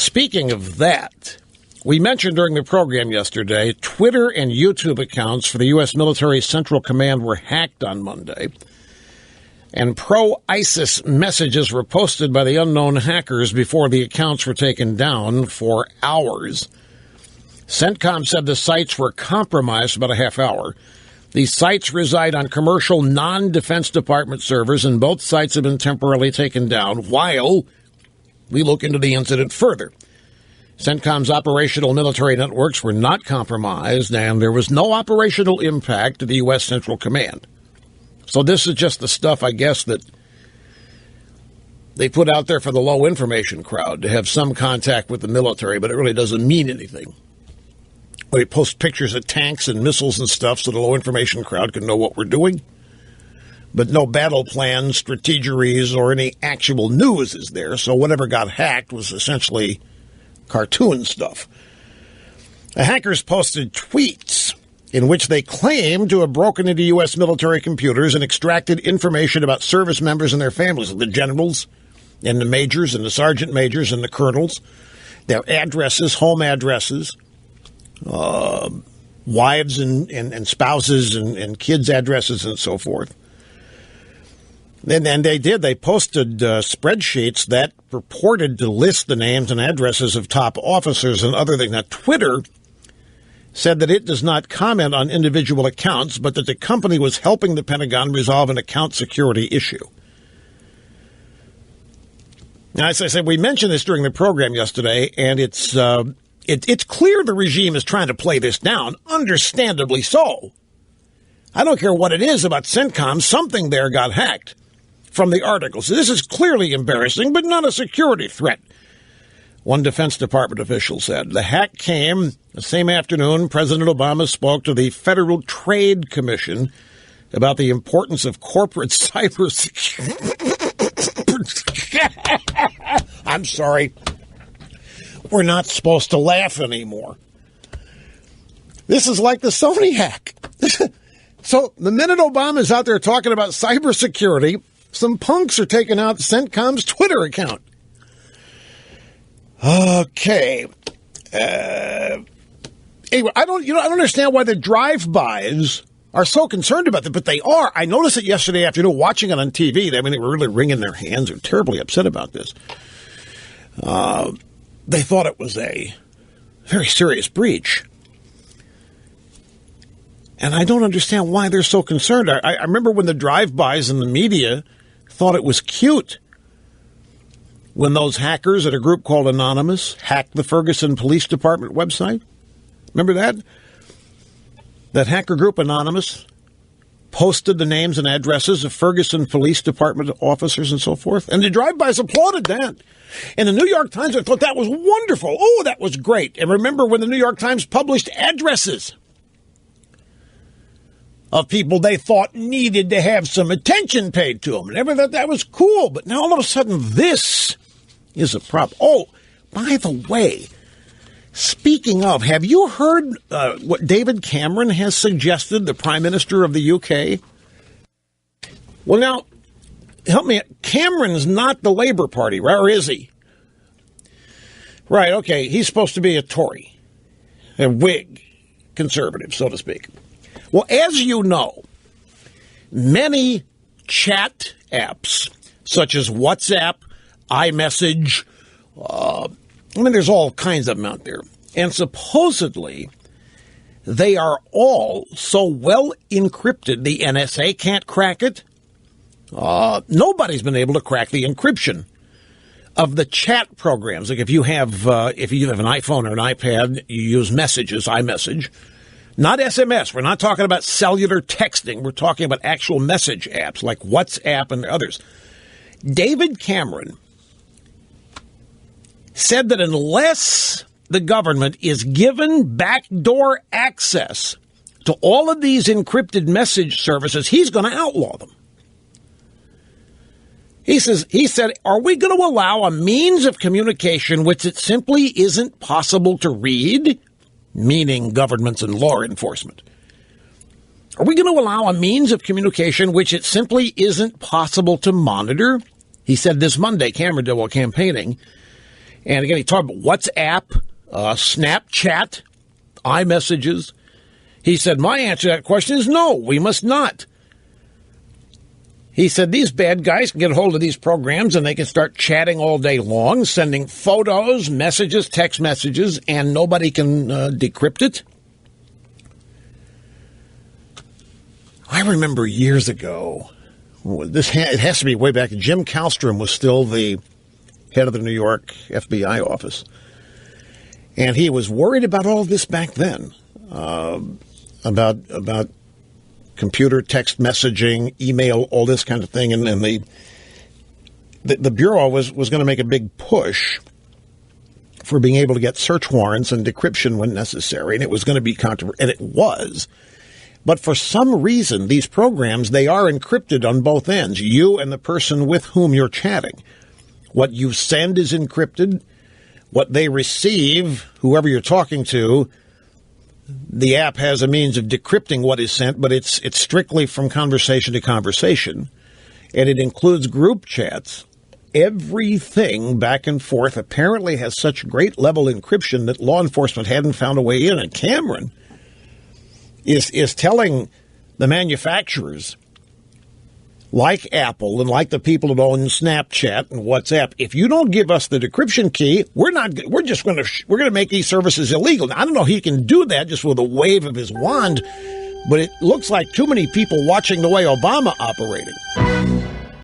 Speaking of that, we mentioned during the program yesterday, Twitter and YouTube accounts for the U.S. Military Central Command were hacked on Monday, and pro-ISIS messages were posted by the unknown hackers before the accounts were taken down for hours. CENTCOM said the sites were compromised for about a half hour. These sites reside on commercial non-Defense Department servers, and both sites have been temporarily taken down while we look into the incident further. CENTCOM's operational military networks were not compromised, and there was no operational impact to the U.S. Central Command. So this is just the stuff, I guess, that they put out there for the low information crowd to have some contact with the military, but it really doesn't mean anything. They post pictures of tanks and missiles and stuff so the low information crowd can know what we're doing. But no battle plans, strategies, or any actual news is there, so whatever got hacked was essentially cartoon stuff. The hackers posted tweets in which they claimed to have broken into U.S. military computers and extracted information about service members and their families, the generals and the majors and the sergeant majors and the colonels, their addresses, home addresses, wives and spouses and kids' addresses and so forth. And they posted spreadsheets that purported to list the names and addresses of top officers and other things. Now, Twitter said that it does not comment on individual accounts, but that the company was helping the Pentagon resolve an account security issue. Now, as I said, we mentioned this during the program yesterday, and it's clear the regime is trying to play this down, understandably so. I don't care what it is about CENTCOM, something there got hacked from the article. So this is clearly embarrassing, but not a security threat. One Defense Department official said the hack came the same afternoon President Obama spoke to the Federal Trade Commission about the importance of corporate cybersecurity. I'm sorry. We're not supposed to laugh anymore. This is like the Sony hack. So the minute Obama's out there talking about cybersecurity, some punks are taking out CENTCOM's Twitter account. Okay. Anyway, I don't understand why the drive-bys are so concerned about that, but they are. I noticed it yesterday afternoon watching it on TV. I mean, they were really wringing their hands. They're terribly upset about this. They thought it was a very serious breach. And I don't understand why they're so concerned. I remember when the drive-bys in the media thought it was cute when those hackers at a group called Anonymous hacked the Ferguson Police Department website. Remember that? That hacker group Anonymous posted the names and addresses of Ferguson Police Department officers and so forth. And the drive-bys applauded that. And the New York Times, I thought that was wonderful. Oh, that was great. And remember when the New York Times published addresses of people they thought needed to have some attention paid to them. And everyone thought that was cool. But now all of a sudden this is a problem. Oh, by the way, speaking of, have you heard what David Cameron has suggested, the Prime Minister of the UK? Well, now, help me. Cameron's not the Labour Party, right? Or is he? Right, okay. He's supposed to be a Tory, a Whig conservative, so to speak. Well, as you know, many chat apps, such as WhatsApp, iMessage, there's all kinds of them out there. And supposedly, they are all so well encrypted, the NSA can't crack it. Nobody's been able to crack the encryption of the chat programs. Like if you have an iPhone or an iPad, you use messages, iMessage. Not SMS. We're not talking about cellular texting. We're talking about actual message apps like WhatsApp and others. David Cameron said that unless the government is given backdoor access to all of these encrypted message services, he's going to outlaw them. He said, are we going to allow a means of communication which it simply isn't possible to read? Meaning governments and law enforcement. Are we going to allow a means of communication which it simply isn't possible to monitor? He said this Monday, Cameron did while campaigning. And again, he talked about WhatsApp, Snapchat, iMessages. He said, my answer to that question is no, we must not. He said these bad guys can get a hold of these programs and they can start chatting all day long, sending photos, messages, text messages, and nobody can decrypt it. I remember years ago, it has to be way back, Jim Kallstrom was still the head of the New York FBI office. And he was worried about all this back then, about computer text messaging, email, all this kind of thing. And the Bureau was going to make a big push for being able to get search warrants and decryption when necessary. And it was going to be controversial, and it was. But for some reason, these programs, they are encrypted on both ends, you and the person with whom you're chatting. What you send is encrypted. What they receive, whoever you're talking to, the app has a means of decrypting what is sent, but it's strictly from conversation to conversation. And it includes group chats. Everything back and forth apparently has such great level encryption that law enforcement hadn't found a way in. And Cameron is telling the manufacturers, like Apple and like the people that own Snapchat and WhatsApp, if you don't give us the decryption key, we're going to make these services illegal. Now, I don't know he can do that just with a wave of his wand, but it looks like too many people watching the way Obama operated.